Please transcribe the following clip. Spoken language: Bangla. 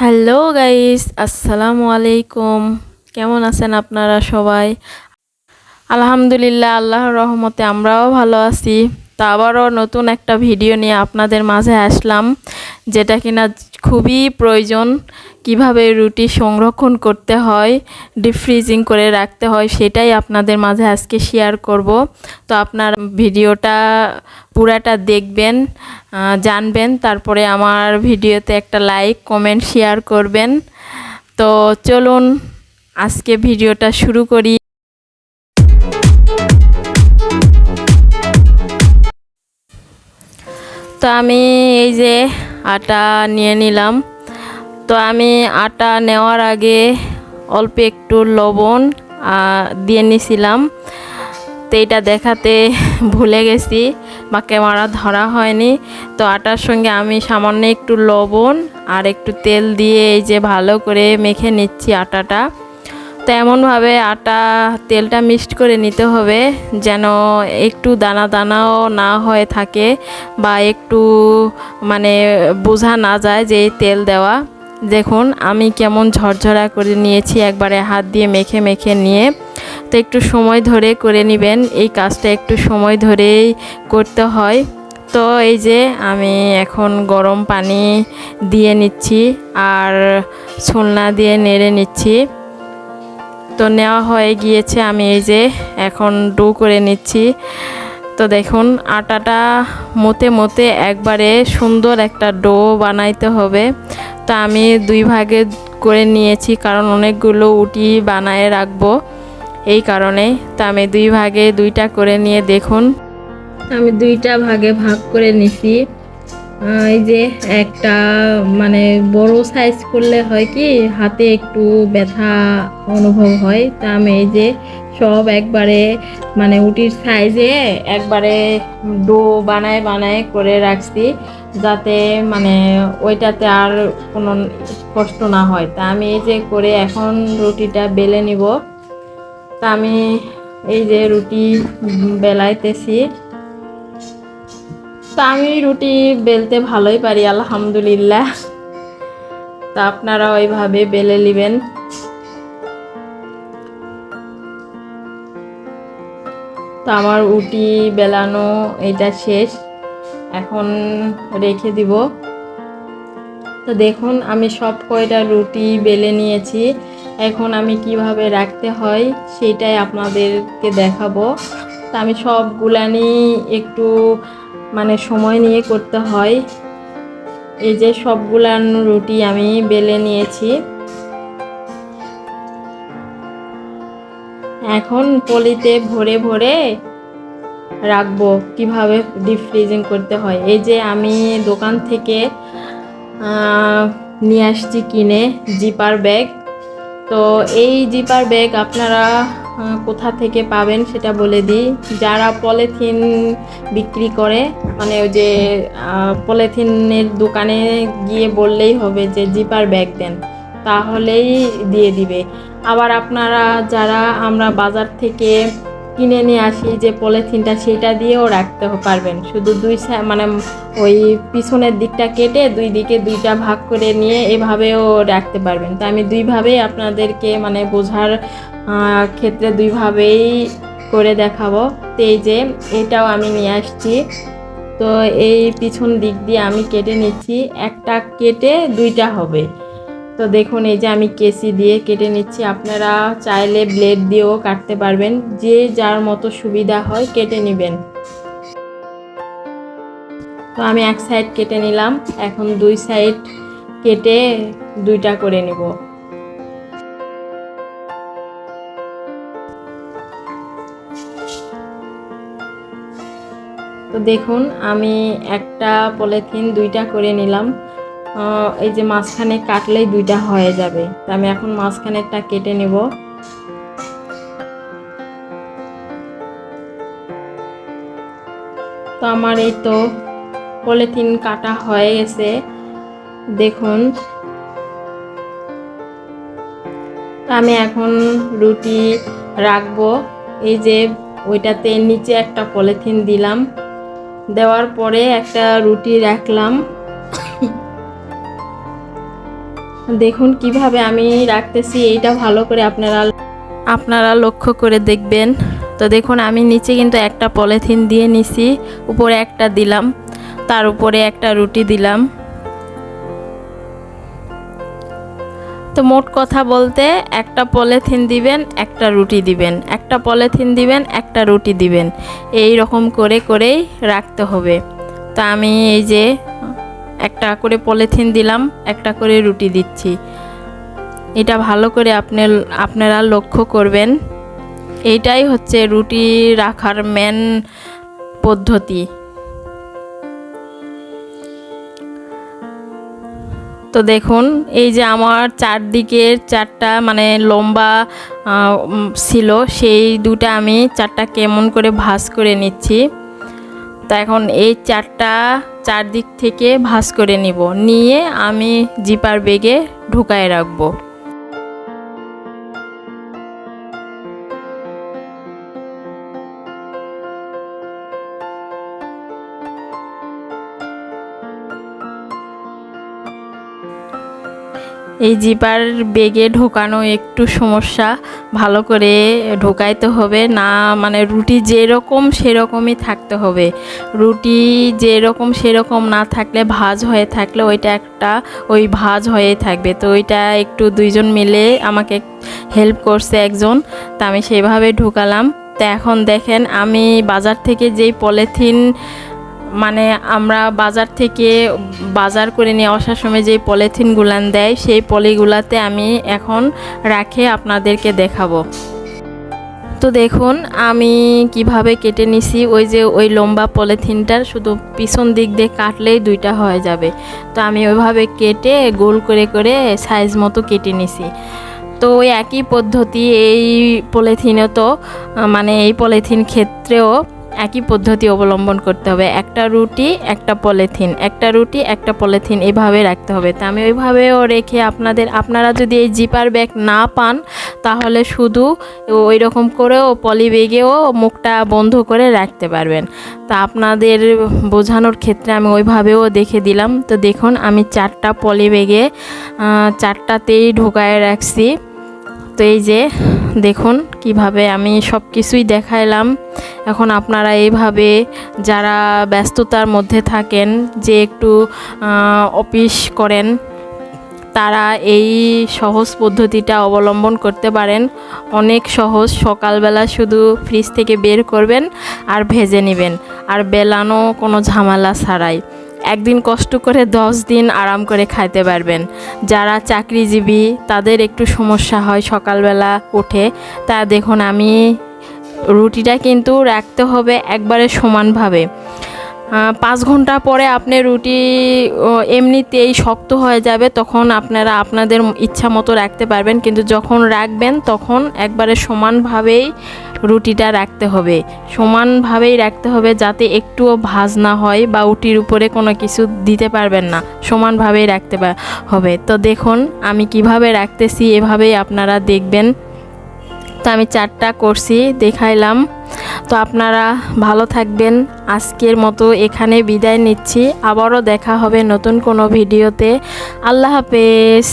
হ্যালো গাইস, আসসালামু আলাইকুম। কেমন আছেন আপনারা সবাই? আলহামদুলিল্লাহ, আল্লাহর রহমতে আমরাও ভালো আছি। তো আবারও নতুন একটা ভিডিও নিয়ে আপনাদের মাঝে আসলাম, যেটা কিনা খুবই প্রয়োজন। কিভাবে রুটি সংরক্ষণ করতে হয়, ডিপ ফ্রিজিং করে রাখতে হয়, সেটাই আপনাদের মাঝে আজকে শেয়ার করব। তো আপনার ভিডিওটা পুরাটা দেখবেন, জানবেন, তারপরে আমার ভিডিওতে একটা লাইক কমেন্ট শেয়ার করবেন। তো চলুন আজকে ভিডিওটা শুরু করি। তো আমি এই যে আটা নিয়ে নিলাম। তো আমি আটা নেওয়ার আগে অল্প একটু লবণ দিয়ে নিছিলাম। তো এটা দেখাতে ভুলে গেছি বা ক্যামেরা ধরা হয়নি। তো আটার সঙ্গে আমি সামান্য একটু লবণ আর একটু তেল দিয়ে এই যে ভালো করে মেখে নিচ্ছি আটাটা। তো এমনভাবে আটা তেলটা মিক্সড করে নিতে হবে যেন একটু দানা দানাও না হয়ে থাকে বা একটু মানে বোঝা না যায় যে তেল দেওয়া। দেখুন আমি কেমন ঝরঝরা করে নিয়েছি, একবারে হাত দিয়ে মেখে মেখে নিয়ে। তো একটু সময় ধরে করে নেবেন, এই কাজটা একটু সময় ধরেই করতে হয়। তো এই যে আমি এখন গরম পানি দিয়ে নিচ্ছি আর ছুলনা দিয়ে নেড়ে নিচ্ছি। তো নেওয়া হয়ে গিয়েছে, আমি এই যে এখন ডো করে নিচ্ছি। তো দেখুন আটাটা মতে মতে একবারে সুন্দর একটা ডো বানাইতে হবে। তো আমি দুই ভাগে করে নিয়েছি, কারণ অনেকগুলো উটি বানায় রাখবো এই কারণে। তো আমি দুই ভাগে দুইটা করে নিয়ে দেখুন আমি দুইটা ভাগে ভাগ করে নিছি। এই যে একটা মানে বড় সাইজ করলে হয় কি হাতে একটু ব্যথা অনুভব হয়। তা আমি এই যে সব একবারে মানে উটির সাইজে একবারে ডো বানায় বানায় করে রাখছি, যাতে মানে ওইটাতে আর কোনো কষ্ট না হয়। তা আমি এই যে করে এখন রুটিটা বেলে নিব। তা আমি এই যে রুটি বেলাইতেছি। তা আমি রুটি বেলতে ভালোই পারি আলহামদুলিল্লাহ। তা আপনারা ওইভাবে বেলে নেবেন। তো আমার রুটি বেলানো এটা শেষ, এখন রেখে দিব। তো দেখুন আমি সব কয়টা রুটি বেলে নিয়েছি। এখন আমি কিভাবে রাখতে হয় সেটাই আপনাদেরকে দেখাবো। তা আমি সবগুলানি একটু মানে সময় নিয়ে করতে হয়। এই যে সবগুলান রুটি আমি বেলে নিয়েছি। এখন পলিতে ভরে ভরে রাখবো। কিভাবে ডিপ ফ্রিজিং করতে হয়, এই যে আমি দোকান থেকে নিয়ে আসছি কিনে জিপার ব্যাগ। তো এই জিপার ব্যাগ আপনারা কোথা থেকে পাবেন সেটা বলে দিই। যারা পলিথিন বিক্রি করে, মানে ওই যে পলিথিনের দোকানে গিয়ে বললেই হবে যে জিপার ব্যাগ দেন, তাহলেই দিয়ে দিবে। আবার আপনারা যারা আমরা বাজার থেকে কিনে নিয়ে আসি যে পলিথিনটা, সেটা দিয়েও রাখতে পারবেন। শুধু দুই মানে ওই পিছনের দিকটা কেটে দুই দিকে দুইটা ভাগ করে নিয়ে এভাবেও রাখতে পারবেন। তো আমি দুইভাবেই আপনাদেরকে মানে বোঝার ক্ষেত্রে দুইভাবেই করে দেখাবো। তো এই যে এটাও আমি নিয়ে আসছি। তো এই পিছন দিক দিয়ে আমি কেটে নিচ্ছি, একটা কেটে দুইটা হবে। তো দেখুন এই যে আমি কেসি দিয়ে কেটে নিচ্ছি, আপনারা চাইলে ব্লেড দিয়েও কাটতে পারবেন, যে যার মতো সুবিধা হয় কেটে নেবেন। তো আমি এক সাইড কেটে নিলাম, এখন দুই সাইড কেটে দুইটা করে নেব। তো দেখুন আমি একটা পলিথিন দুইটা করে নিলাম। এই যে মাঝখানে কাটলেই দুইটা হয়ে যাবে। তো আমি এখন মাঝখানেরটা কেটে নেব। তো আমার এই তো পলিথিন কাটা হয়ে গেছে, দেখুন। আমি এখন রুটি রাখবো। এই যে ওইটাতে নিচে একটা পলিথিন দিলাম, দেওয়ার পরে একটা রুটি রাখলাম। দেখুন কিভাবে আমি রাখতেছি, এইটা ভালো করে আপনারা লক্ষ্য করে দেখবেন। তো দেখুন আমি নিচে কিন্তু একটা পলিথিন দিয়ে নিছি, উপরে একটা দিলাম, তার উপরে একটা রুটি দিলাম। তো মোট কথা বলতে একটা পলিথিন দিবেন, একটা রুটি দিবেন, একটা পলিথিন দিবেন, একটা রুটি দিবেন, এই রকম করে করেই রাখতে হবে। তো আমি এই যে একটা করে পলিথিন দিলাম, একটা করে রুটি দিচ্ছি। এটা ভালো করে আপনারা লক্ষ্য করবেন। এইটাই হচ্ছে রুটি রাখার মেন পদ্ধতি। তো দেখুন এই যে আমার চারদিকের চারটা মানে লম্বা ছিল, সেই দুটা আমি চারটা কেমন করে ভাঁজ করে নিচ্ছি। তো এখন এই চারদিক থেকে ভাঁজ করে নিয়ে আমি জিপার ব্যাগে ঢুকায় রাখবো। এই জিপার ব্যাগে ঢোকানো একটু সমস্যা, ভালো করে ঢোকাইতে হবে না, মানে রুটি যেরকম সেরকমই থাকতে হবে। রুটি যেরকম সেরকম না থাকলে, ভাঁজ হয়ে থাকলে ওইটা একটা ওই ভাঁজ হয়ে থাকবে। তো ওইটা একটু দুইজন মিলে আমাকে হেল্প করছে একজন, তা আমি সেভাবে ঢোকালাম। তো এখন দেখেন আমি বাজার থেকে যেই পলিথিন মানে আমরা বাজার করে নিয়ে আসার সময় যে পলিথিনগুলান দেয়, সেই পলিগুলাতে আমি এখন রাখে আপনাদেরকে দেখাবো। তো দেখুন আমি কিভাবে কেটে নিছি। ওই লম্বা পলিথিনটার শুধু পিছন দিক দিয়ে কাটলেই দুইটা হয়ে যাবে। তো আমি ওইভাবে কেটে গোল করে করে সাইজ মতো কেটে নিছি। তো ওই একই পদ্ধতি এই পলিথিনও তো মানে এই পলিথিন ক্ষেত্রেও একই পদ্ধতি অবলম্বন করতে হবে। একটা রুটি একটা পলিথিন, একটা রুটি একটা পলিথিন, এভাবে রাখতে হবে। তো আমি ওইভাবেও রেখে আপনারা যদি এই জিপার ব্যাগ না পান, তাহলে শুধু ওই রকম করেও পলি ব্যাগেও মুখটা বন্ধ করে রাখতে পারবেন। তা আপনাদের বোঝানোর ক্ষেত্রে আমি ওইভাবেও দেখে দিলাম। তো দেখুন আমি চারটা পলি ব্যাগে চারটাতেই ঢোকায় রাখছি। তো এই যে দেখুন কিভাবে আমি সব কিছুই দেখাইলাম। এখন আপনারা এইভাবে যারা ব্যস্ততার মধ্যে থাকেন, যে একটু অফিস করেন, তারা এই সহজ পদ্ধতিটা অবলম্বন করতে পারেন। অনেক সহজ। সকালবেলা শুধু ফ্রিজ থেকে বের করবেন আর ভেজে নেবেন, আর বেলানো কোনো ঝামেলা ছাড়াই। একদিন কষ্ট করে 10 দিন আরাম করে খাইতে পারবেন। যারা চাকরিজীবী তাদের একটু সমস্যা হয় সকালবেলা উঠে। তা দেখুন আমি রুটিটা কিন্তু রাখতে হবে একবারে সমানভাবে। 5 ঘন্টা পরে আপনি রুটি এমনিতেই শক্ত হয়ে যাবে, তখন আপনারা আপনাদের ইচ্ছা মতো রাখতে পারবেন। কিন্তু যখন রাখবেন তখন একবারে সমানভাবেই রুটিটা রাখতে হবে, সমানভাবেই রাখতে হবে, যাতে একটুও ভাঁজ না হয় বা রুটির উপরে কোনো কিছু দিতে পারবেন না, সমানভাবেই রাখতে হবে। তো দেখুন আমি কিভাবে রাখতেছি, এভাবেই আপনারা দেখবেন। তো আমি 4টা করছি, দেখাইলাম। তো আপনারা ভালো থাকবেন। আজকের মতো এখানে বিদায় নিচ্ছি। আবারও দেখা হবে নতুন কোনো ভিডিওতে। আল্লাহ হাফেজ।